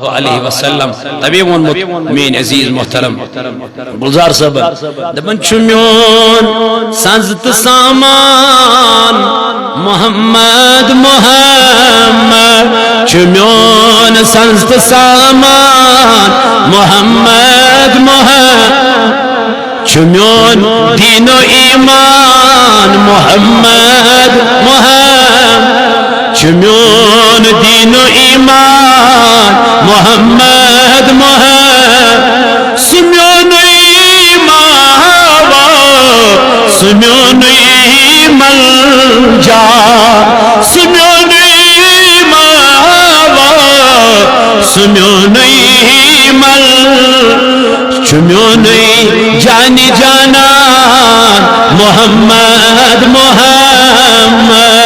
علیہ وسلم تبی وونمت مین عزیز محترم گلزار صاحب دپان چھ میون ساز تو سامان محمد محمد چھ میون ساز تو سامان محمد محمد چھ میون دین و ایمان محمد محمد چھ میون دین و ایمان محمد محمد سمیون ایمان سمیون ایمان جا سمیون ایمان سمیون ایمان چمیون جانی جانان محمد محمد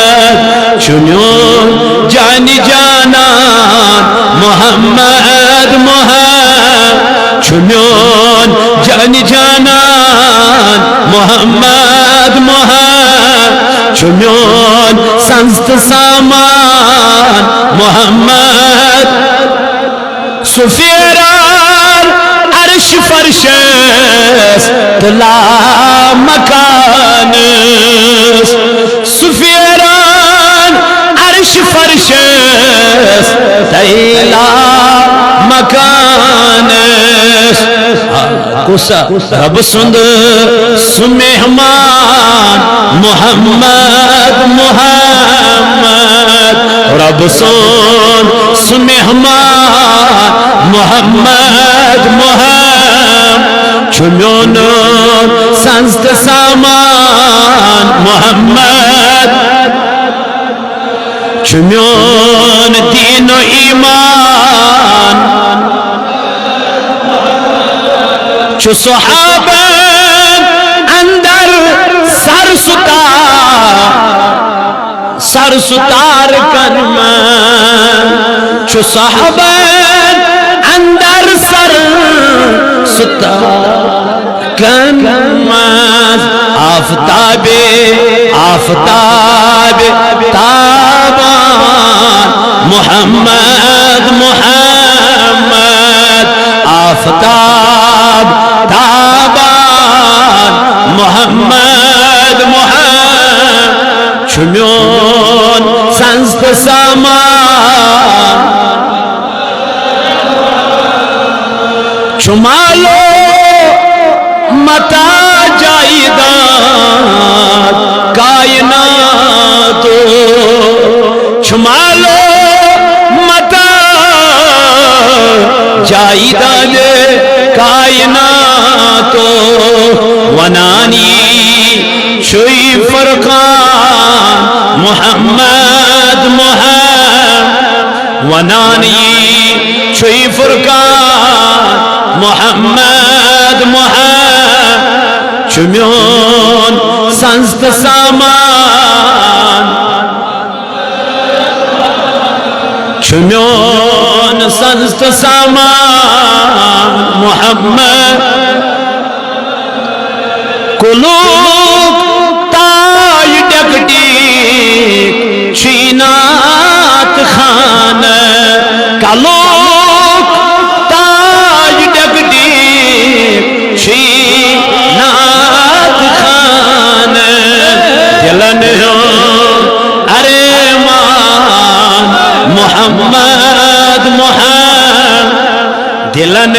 چمیون جانی جانان محمد محمد چمیون جانی جانان محمد محمد چمیون سنست سامان محمد سفیران عرش فرشس تلا مکانس سفیران عرش فرشس تلا مکانس کسا رب سند سمہمان محمد محمد رب سند سمہمان محمد محمد چمیون سنست سامان محمد چمیون دین و ایمان چو صحابن اندر سر ستار کنمن چو صحابن اندر سر ستار کنمن آفتاب تابان محمد محمد آفتاب تابان محمد محمد چمیون سنست سامان چمالو متا جائیداد کائنات چمالو متا جائیداد کائنات ونانی شوی فرقان محمد محمد ونانی شوی فرقان محمد محمد چمیون سنست سامان چمیون سنست سامان محمد کلوک تای ڈکٹی چینات خان کلوک تای ڈکٹی چینات خان دلن ارے مان محمد محمد دلن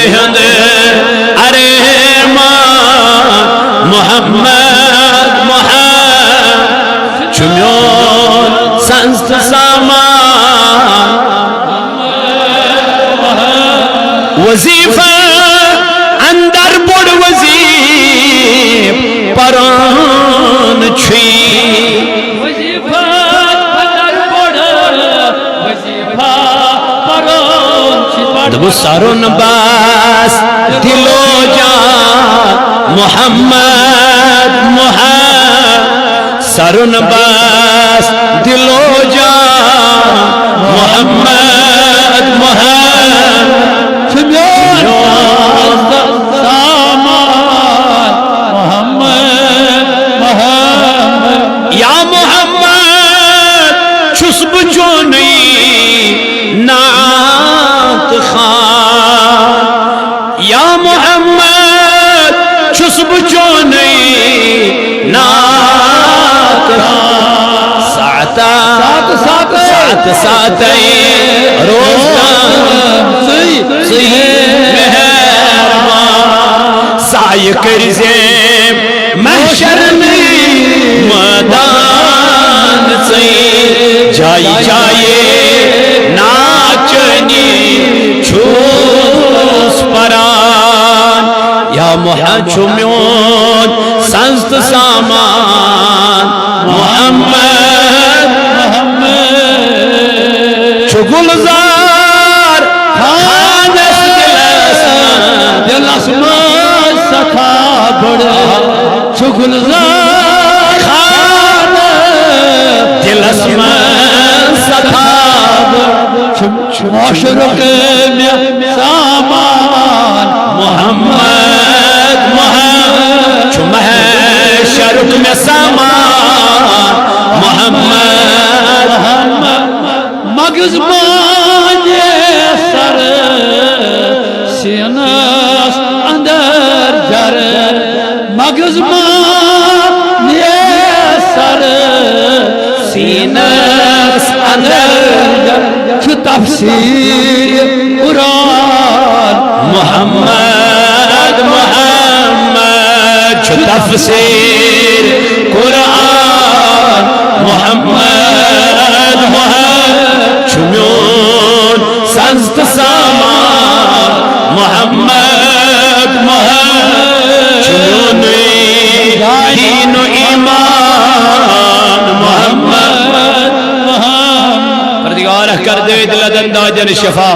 ارے مان محمد محمد چمیون سنست سامان وظیفہ اندر بڑ وظیف پران چھوئی وظیفہ اندر بڑ وظیفہ پران چھوئی دبو سارون باس دلو جان محمد محمد سارون باس دلو جان محمد محمد چمیون سامان محمد محمد یا محمد چھس بچونی نعت خان رات ساتے روزان مہربان سائے کرزیم محشر میں مدان جائی جائے ناچنی چھوس پران یا محمد چھمیون سنست سامان محمد چھو گلزار خانس دلس من سکھا بڑا چھو گلزار خانس دلس من سکھا بڑا معاشرق میں سامان محمد چھو محشرق میں سامان محمد مغز مانے سر سینس اندر جر مغز مانے سر سینس اندر جر چھو تفسیر قرآن محمد چھو تفسیر قرآن محمد چھمیون سنست سامان محمد چھمیون دین و ایمان محمد پردگارہ کر دے دلدن داجن شفا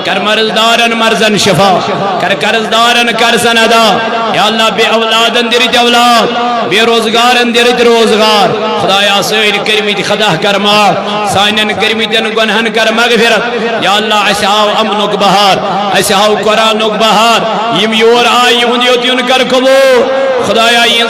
کر مرزدارن مرزن شفا کر قرضدارن قرضن ادا یا اللہ بے اولادن دیرت اولاد بے روزگارن دیرت روزگار خدایا سوئل کرمیت خدا کرما سائنن کرمیتن گنہن کر مغفرت یا اللہ ایساو امنک بہار ایساو قرآنک بہار یم یور آئی ہندیوتیون کر قبول خدایا یہ